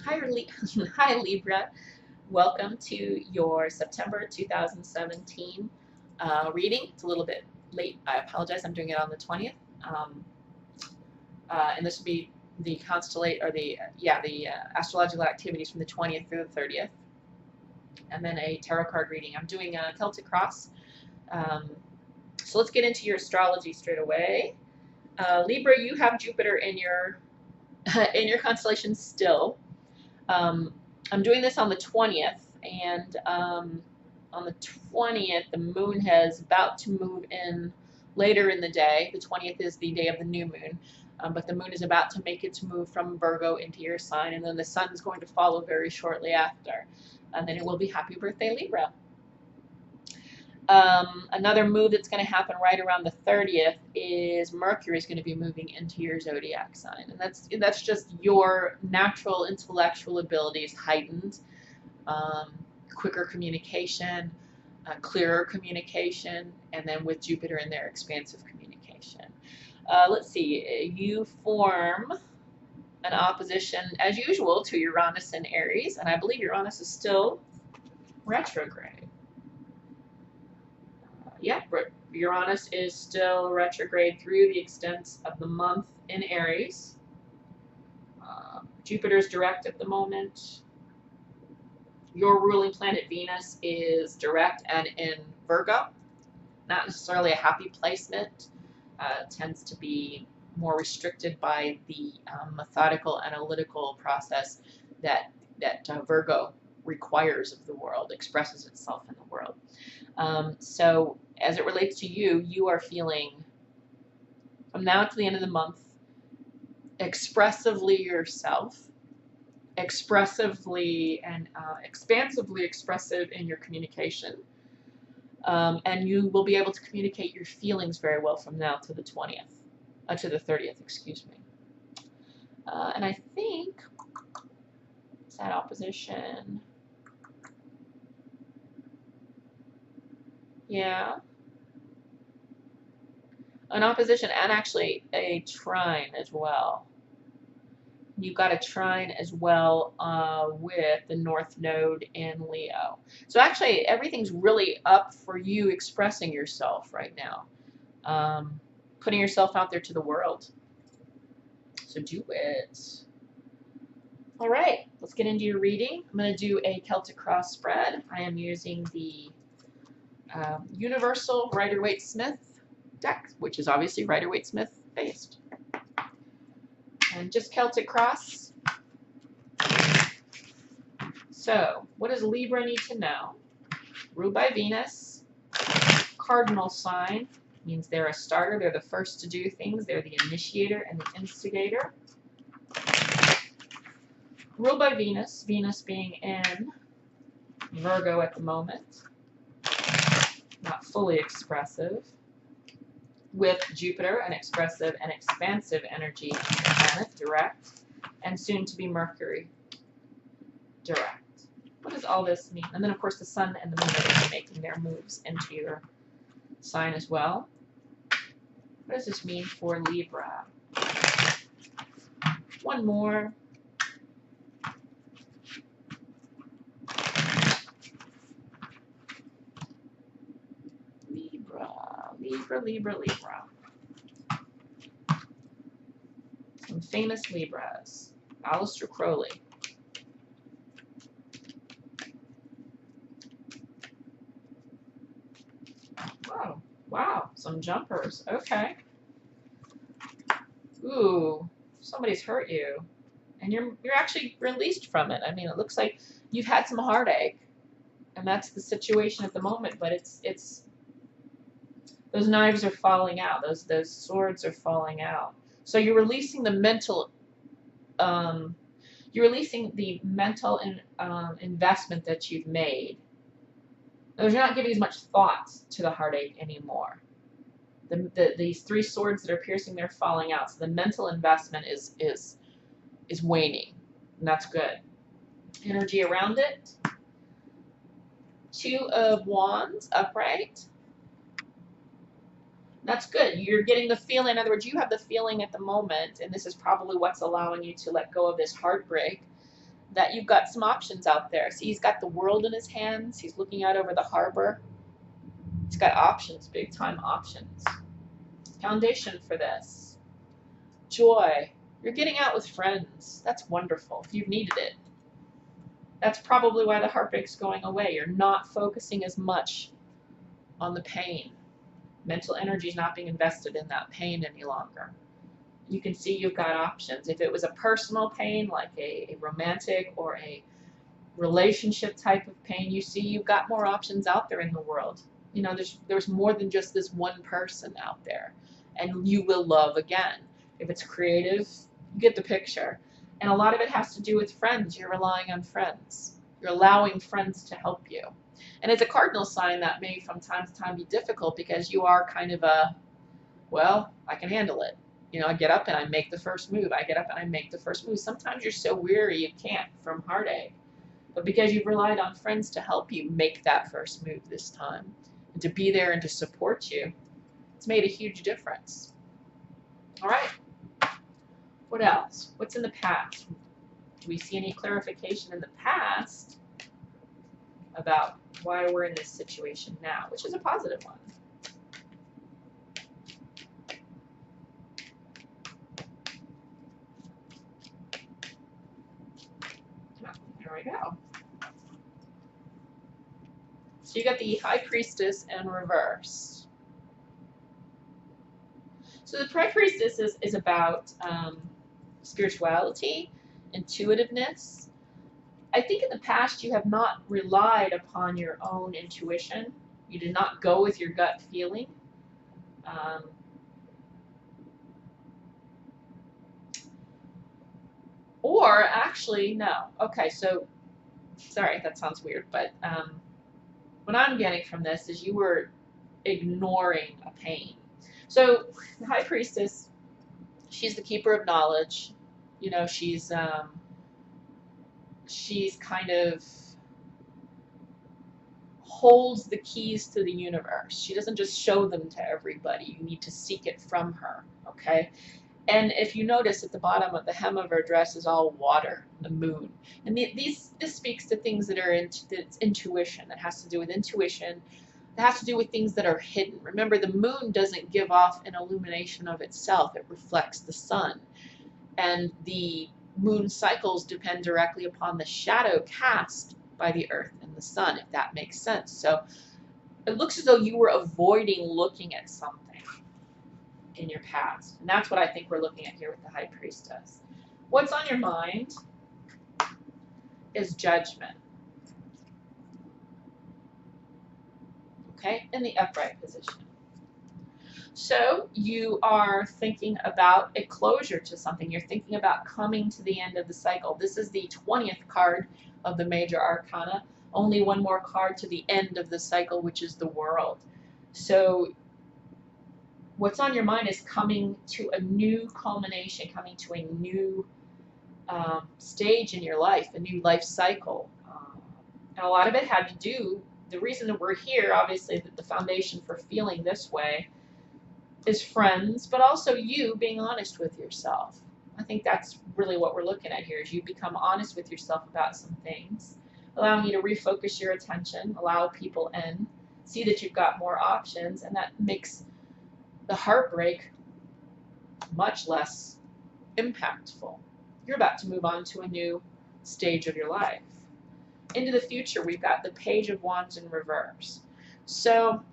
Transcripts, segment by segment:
Hi Libra. Welcome to your September 2017 reading. It's a little bit late. I apologize. I'm doing it on the 20th. Um, and this will be the astrological activities from the 20th through the 30th. And then a tarot card reading. I'm doing a Celtic cross. So let's get into your astrology straight away. Libra, you have Jupiter in your in your constellation still. I'm doing this on the 20th, and on the 20th, the moon is about to move in later in the day. The 20th is the day of the new moon, but the moon is about to make its move from Virgo into your sign, and then the sun is going to follow very shortly after. And then it will be happy birthday, Libra. Another move that's going to happen right around the 30th is Mercury is going to be moving into your zodiac sign, and that's just your natural intellectual abilities heightened, quicker communication, clearer communication, and then with Jupiter in there, expansive communication. Let's see, you form an opposition as usual to Uranus and Aries, and I believe Uranus is still retrograde. Yeah, Uranus is still retrograde through the extent of the month in Aries. Jupiter's direct at the moment. Your ruling planet Venus is direct and in Virgo. Not necessarily a happy placement. Tends to be more restricted by the methodical, analytical process that Virgo requires of the world, expresses itself in the world. So as it relates to you, you are feeling, from now to the end of the month, expressively yourself, expressively and expansively expressive in your communication. And you will be able to communicate your feelings very well from now to the 20th, to the 30th, excuse me. And I think, is that opposition? Yeah. An opposition and actually a trine as well. You've got a trine as well with the North Node in Leo. So actually everything's really up for you expressing yourself right now. Putting yourself out there to the world. So do it. All right, let's get into your reading. I'm going to do a Celtic cross spread. I am using the Universal Rider-Waite-Smith deck, which is obviously Rider-Waite-Smith based. And just Celtic cross. So, what does Libra need to know? Ruled by Venus, cardinal sign, means they're a starter, they're the first to do things, they're the initiator and the instigator. Ruled by Venus, Venus being in Virgo at the moment, not fully expressive, with Jupiter, an expressive and expansive energy planet, direct, and soon to be Mercury, direct. What does all this mean? And then, of course, the sun and the moon are going to be making their moves into your sign as well. What does this mean for Libra? One more. Libra. Some famous Libras. Aleister Crowley. Oh, wow, some jumpers. Okay. Ooh, somebody's hurt you. And you're actually released from it. I mean, it looks like you've had some heartache. And that's the situation at the moment, but it's those knives are falling out. Those swords are falling out. So you're releasing the mental, investment that you've made. You're not giving as much thought to the heartache anymore. These three swords that are piercing, they're falling out. So the mental investment is waning, and that's good. Energy around it. Two of Wands upright. That's good. You're getting the feeling. In other words, you have the feeling at the moment, and this is probably what's allowing you to let go of this heartbreak, that you've got some options out there. See, he's got the world in his hands. He's looking out over the harbor. He's got options, big time options. Foundation for this. Joy. You're getting out with friends. That's wonderful if you've needed it. That's probably why the heartbreak's going away. You're not focusing as much on the pain. Mental energy is not being invested in that pain any longer. You can see you've got options. If it was a personal pain, like a romantic or a relationship type of pain, you see you've got more options out there in the world. You know, there's more than just this one person out there, and you will love again. If it's creative, you get the picture. And a lot of it has to do with friends. You're relying on friends. You're allowing friends to help you. And as a cardinal sign, that may from time to time be difficult because you are kind of a, well, I can handle it. You know, I get up and I make the first move. I get up and I make the first move. Sometimes you're so weary you can't from heartache. But because you've relied on friends to help you make that first move this time, and to be there and to support you, it's made a huge difference. All right. What else? What's in the past? Do we see any clarification in the past about why we're in this situation now, which is a positive one? There we go. So you got the High Priestess in reverse. So the High Priestess is about spirituality, intuitiveness. I think in the past you have not relied upon your own intuition. You did not go with your gut feeling. Or actually, no. Okay, so, sorry, that sounds weird, but what I'm getting from this is you were ignoring a pain. So the High Priestess, she's the keeper of knowledge. You know, she's kind of holds the keys to the universe. She doesn't just show them to everybody. You need to seek it from her, okay? And if you notice at the bottom of the hem of her dress is all water, the moon. And this speaks to things that are intuition. That has to do with intuition. It has to do with things that are hidden. Remember, the moon doesn't give off an illumination of itself. It reflects the sun. And the moon cycles depend directly upon the shadow cast by the earth and the sun, if that makes sense. So it looks as though you were avoiding looking at something in your past. And that's what I think we're looking at here with the High Priestess. What's on your mind is judgment. Okay, in the upright position. So you are thinking about a closure to something. You're thinking about coming to the end of the cycle. This is the 20th card of the major arcana. Only one more card to the end of the cycle, which is the World. So what's on your mind is coming to a new culmination, coming to a new stage in your life, a new life cycle. And a lot of it had to do, the reason that we're here, obviously, that the foundation for feeling this way is friends, but also you being honest with yourself. I think that's really what we're looking at here, is you become honest with yourself about some things, allowing you to refocus your attention, allow people in, see that you've got more options, and that makes the heartbreak much less impactful. You're about to move on to a new stage of your life. Into the future, we've got the Page of Wands in reverse. So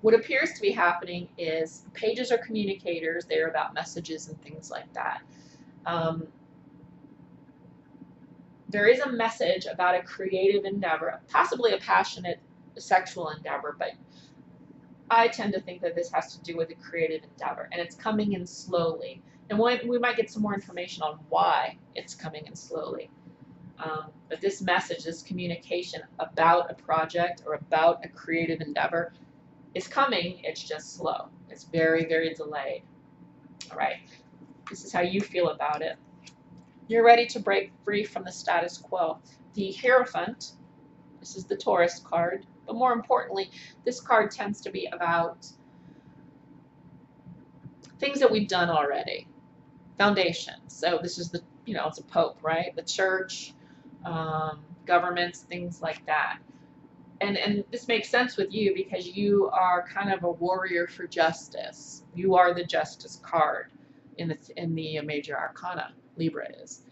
what appears to be happening is pages are communicators. They're about messages and things like that. There is a message about a creative endeavor, possibly a passionate sexual endeavor, but I tend to think that this has to do with a creative endeavor, and it's coming in slowly. And we might get some more information on why it's coming in slowly. But this message, this communication about a project or about a creative endeavor is coming. It's just slow. It's very, very delayed. All right. This is how you feel about it. You're ready to break free from the status quo. The Hierophant, this is the Taurus card, but more importantly, this card tends to be about things that we've done already, foundation. So this is the, it's a pope, right? The church, governments, things like that. And this makes sense with you because you are kind of a warrior for justice. You are the justice card in the major arcana. Libra is.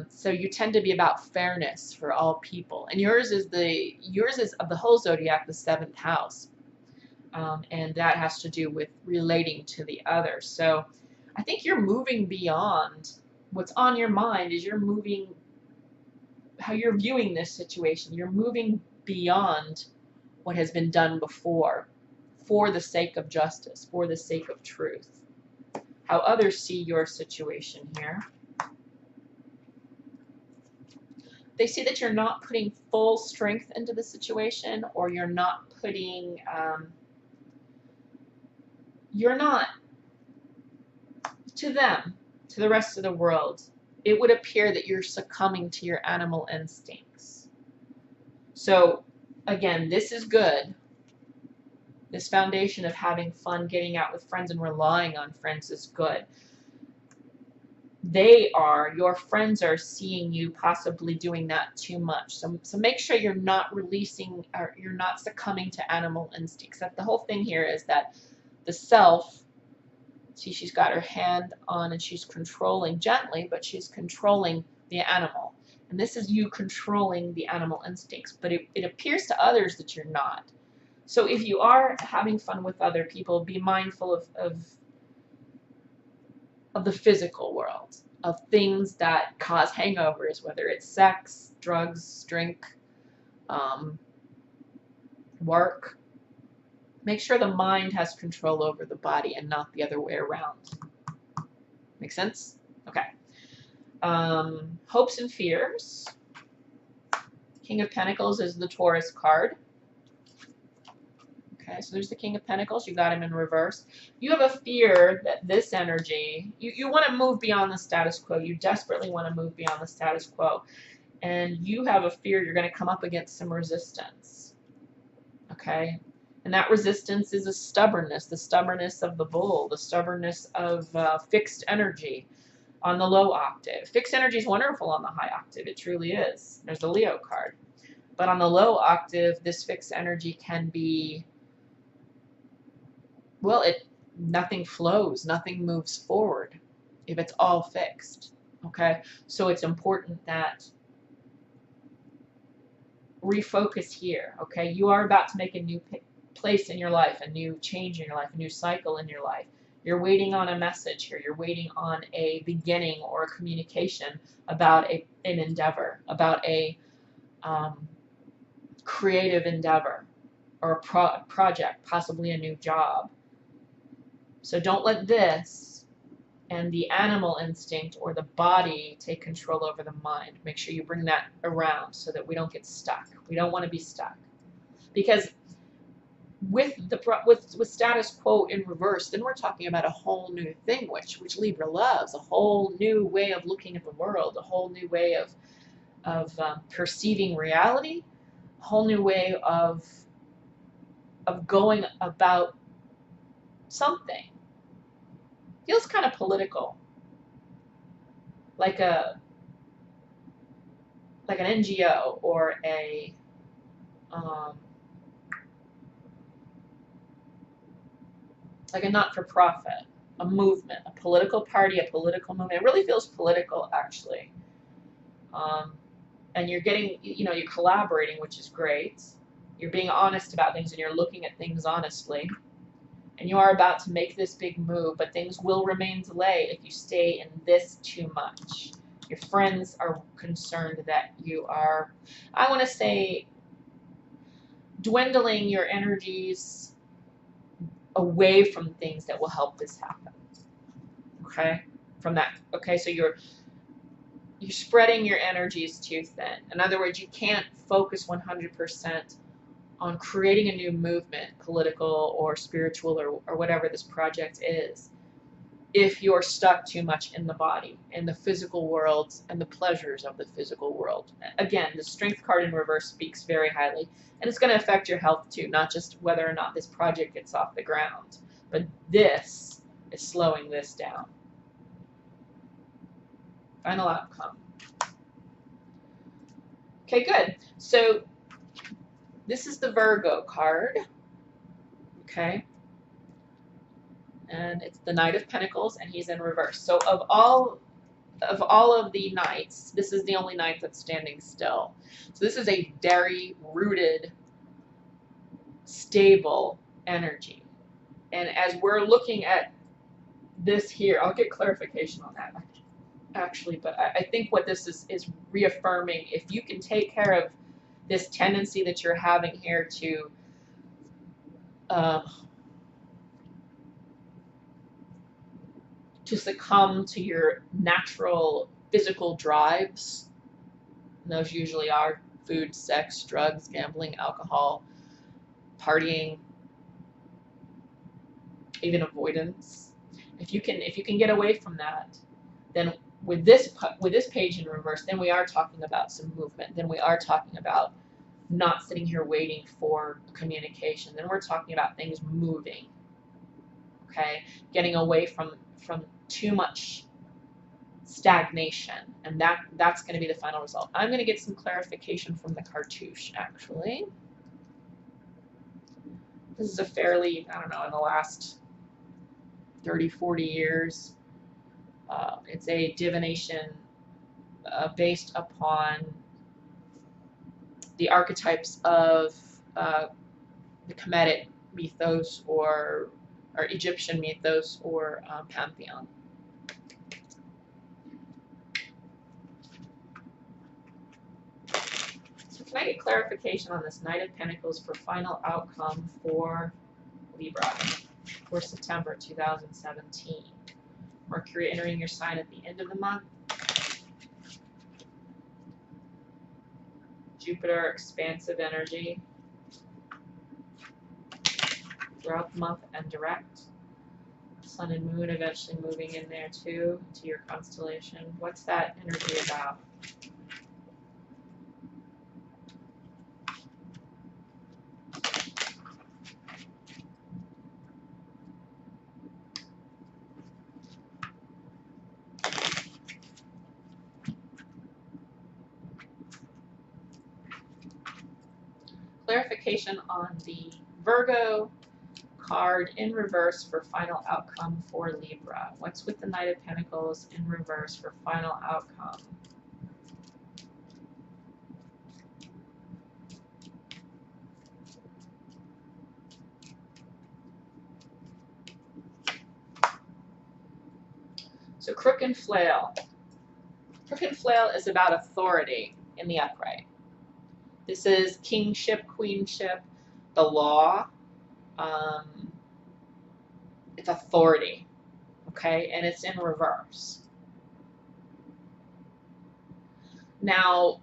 So you tend to be about fairness for all people, and yours is of the whole zodiac, the 7th house, and that has to do with relating to the other. So I think you're moving beyond what's on your mind. Is you're moving how you're viewing this situation. You're moving beyond what has been done before, for the sake of justice, for the sake of truth. How others see your situation here. They see that you're not putting full strength into the situation, or you're not putting, you're not, to them, to the rest of the world, it would appear that you're succumbing to your animal instincts. So, again, this is good. This foundation of having fun, getting out with friends, and relying on friends is good. Your friends are seeing you possibly doing that too much. So make sure you're not releasing, or you're not succumbing to animal instincts. That the whole thing here is that the self, see, she's got her hand on and she's controlling gently, but she's controlling the animal. And this is you controlling the animal instincts, but it appears to others that you're not. So if you are having fun with other people, be mindful of the physical world, of things that cause hangovers, whether it's sex, drugs, drink, work. Make sure the mind has control over the body and not the other way around. Make sense? Okay. Hopes and fears. King of Pentacles is the Taurus card. Okay, so there's the King of Pentacles. You got him in reverse. You have a fear that this energy, you want to move beyond the status quo. You desperately want to move beyond the status quo. And you have a fear you're going to come up against some resistance. Okay? And that resistance is a stubbornness, the stubbornness of the bull, the stubbornness of fixed energy on the low octave. Fixed energy is wonderful on the high octave. It truly is. There's the Leo card. But on the low octave, this fixed energy can be, well, nothing flows, nothing moves forward if it's all fixed. Okay? So it's important that refocus here. Okay? You are about to make a new place in your life, a new change in your life, a new cycle in your life. You're waiting on a message here. You're waiting on a beginning or a communication about an endeavor, about a creative endeavor or a project, possibly a new job. So don't let this and the animal instinct or the body take control over the mind. Make sure you bring that around so that we don't get stuck. We don't want to be stuck. Because with status quo in reverse, then we're talking about a whole new thing, which Libra loves, a whole new way of looking at the world, a whole new way of perceiving reality, a whole new way of going about something. Feels kind of political, like an NGO or a like a not-for-profit, a movement, a political party, a political movement. It really feels political, actually. And you're getting, you're collaborating, which is great. You're being honest about things, and you're looking at things honestly. And you are about to make this big move, but things will remain delayed if you stay in this too much. Your friends are concerned that you are, I want to say, dwindling your energies away from things that will help this happen. Okay? From that. Okay, so you're spreading your energies too thin. In other words, you can't focus 100% on creating a new movement, political or spiritual or whatever this project is, if you're stuck too much in the body, in the physical world, and the pleasures of the physical world. Again, the Strength card in reverse speaks very highly, and it's going to affect your health too, not just whether or not this project gets off the ground, but this is slowing this down. Final outcome. Okay, good. So this is the Virgo card. Okay. And it's the Knight of Pentacles, and he's in reverse. So of all of the knights, this is the only knight that's standing still. So this is a very rooted, stable energy. And as we're looking at this here, I'll get clarification on that actually, but I think what this is reaffirming, if you can take care of this tendency that you're having here to succumb to your natural physical drives, and those usually are food, sex, drugs, gambling, alcohol, partying, even avoidance. If you can get away from that, then with this page in reverse, then we are talking about some movement. Then we are talking about not sitting here waiting for communication. Then we're talking about things moving. Okay, getting away from too much stagnation, and that's going to be the final result. I'm going to get some clarification from the cartouche actually. This is a fairly, I don't know, in the last 30, 40 years. It's a divination based upon the archetypes of the Kemetic mythos or Egyptian mythos or pantheon. So can I get clarification on this Knight of Pentacles for final outcome for Libra for September 2017? Mercury entering your sign at the end of the month. Jupiter, expansive energy throughout the month and direct. Sun and Moon eventually moving in there too, to your constellation. What's that energy about? Clarification on the Virgo card in reverse for final outcome for Libra. What's with the Knight of Pentacles in reverse for final outcome? So Crook and Flail. Crook and Flail is about authority in the upright. This is kingship, queenship, the law. It's authority, okay? And it's in reverse. Now,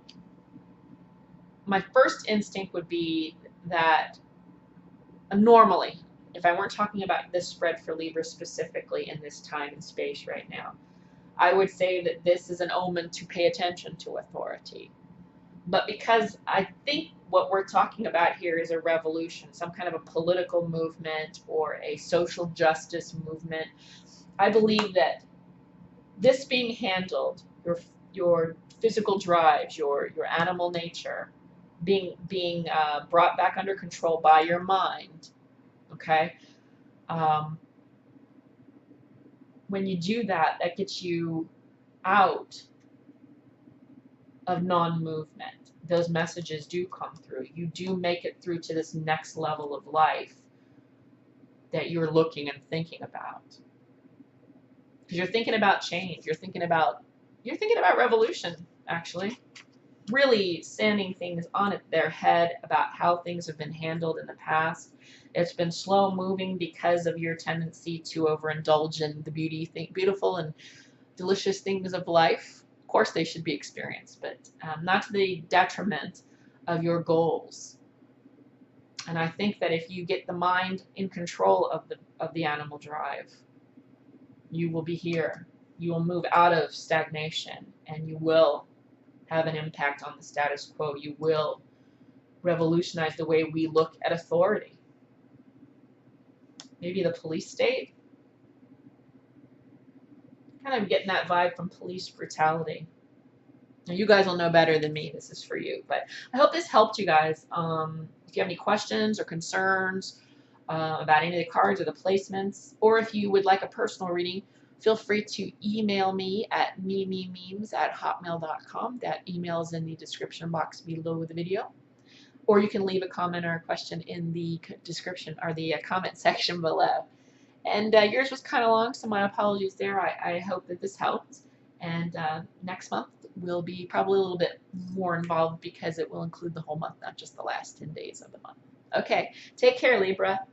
my first instinct would be that normally, if I weren't talking about this spread for Libra specifically in this time and space right now, I would say that this is an omen to pay attention to authority. But because I think what we're talking about here is a revolution, some kind of a political movement or a social justice movement, I believe that this being handled, your physical drives, your animal nature, being brought back under control by your mind, okay? When you do that, that gets you out of non-movement. Those messages do come through. You do make it through to this next level of life that you're looking and thinking about. Because you're thinking about change. You're thinking about revolution, actually. Really standing things on their head about how things have been handled in the past. It's been slow moving because of your tendency to overindulge in the beautiful and delicious things of life. Of course, they should be experienced, but not to the detriment of your goals. And I think that if you get the mind in control of the animal drive, you will be here. You will move out of stagnation, and you will have an impact on the status quo. You will revolutionize the way we look at authority. Maybe the police state. Kind of getting that vibe from police brutality. Now, you guys will know better than me. This is for you. But I hope this helped you guys. If you have any questions or concerns about any of the cards or the placements, or if you would like a personal reading, feel free to email me at mememes@hotmail.com. That email is in the description box below the video. Or you can leave a comment or a question in the description or the comment section below. And yours was kind of long, so my apologies there. I hope that this helped. And next month will be probably a little bit more involved because it will include the whole month, not just the last 10 days of the month. Okay, take care, Libra.